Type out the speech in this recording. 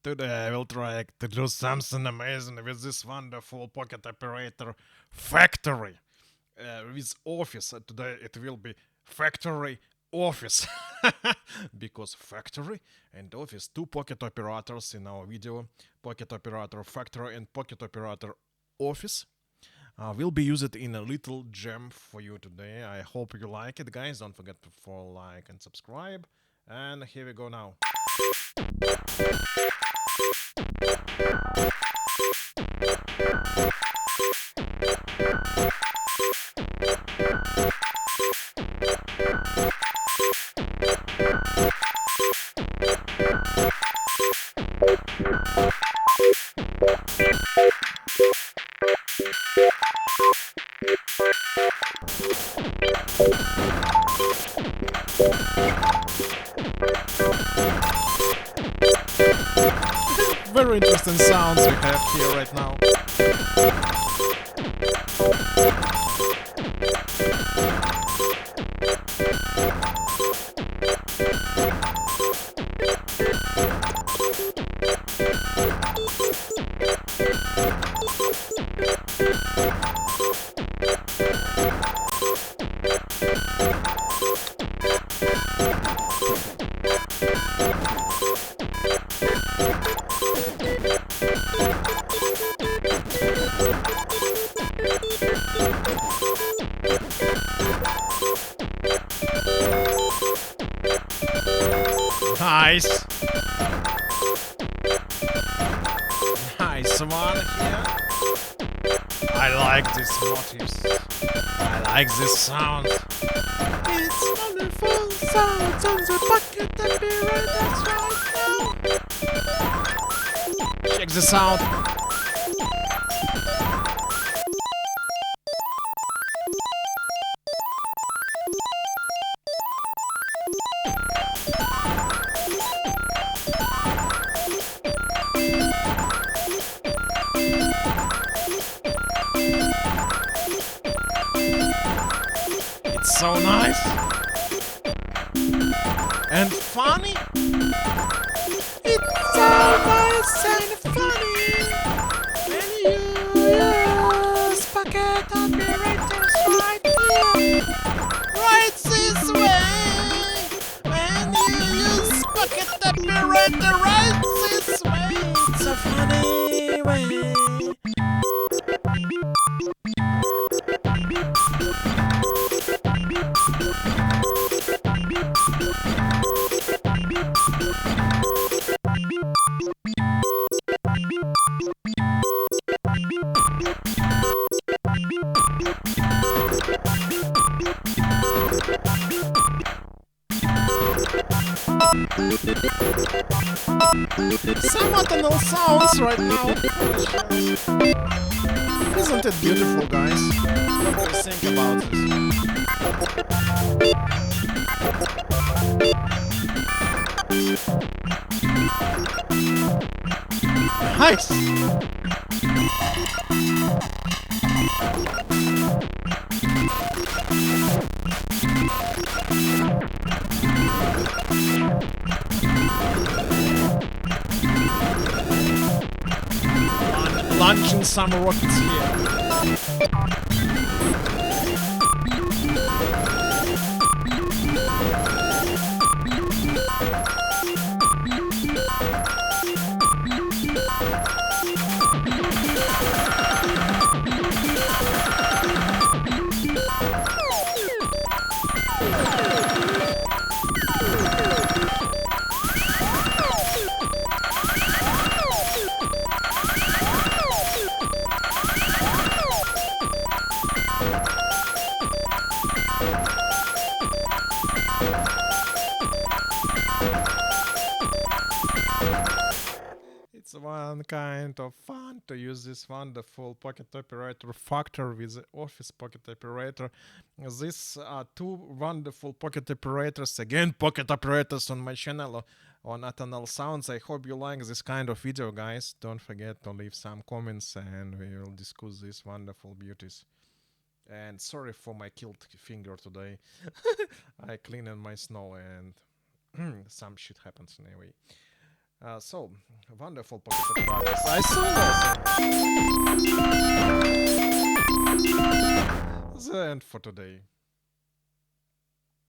Today I will try to do something amazing with this wonderful pocket operator factory. With office. Today it will be factory office. Because factory and office, two pocket operators in our video. Pocket operator factory and pocket operator office. Will be used in a little gem for you today. I hope you like it, guys. Don't forget to follow, like, and subscribe. And here we go now. Very interesting sounds we have here right now. Nice. Nice one here. I like these motifs. I like this sound. It's wonderful sounds on the pocket operators right now. Check the sound. So nice and funny. It's so nice and funny when you use pocket operators right here, right this way. When you use pocket operator right this way, it's a funny way. Some Atonal sounds right now. Isn't it beautiful, guys? What do you think about this? Nice! Launching some rockets here. It's one kind of fun to use this wonderful pocket operator factor with the office pocket operator. These are two wonderful pocket operators, again pocket operators on my channel on Atonal Sounds. I hope you like this kind of video, guys. Don't forget to leave some comments and we will discuss these wonderful beauties. And sorry for my killed finger today. I cleaned my snow and some shit happens anyway. So, wonderful pocket apparatus. I saw that. The end for today.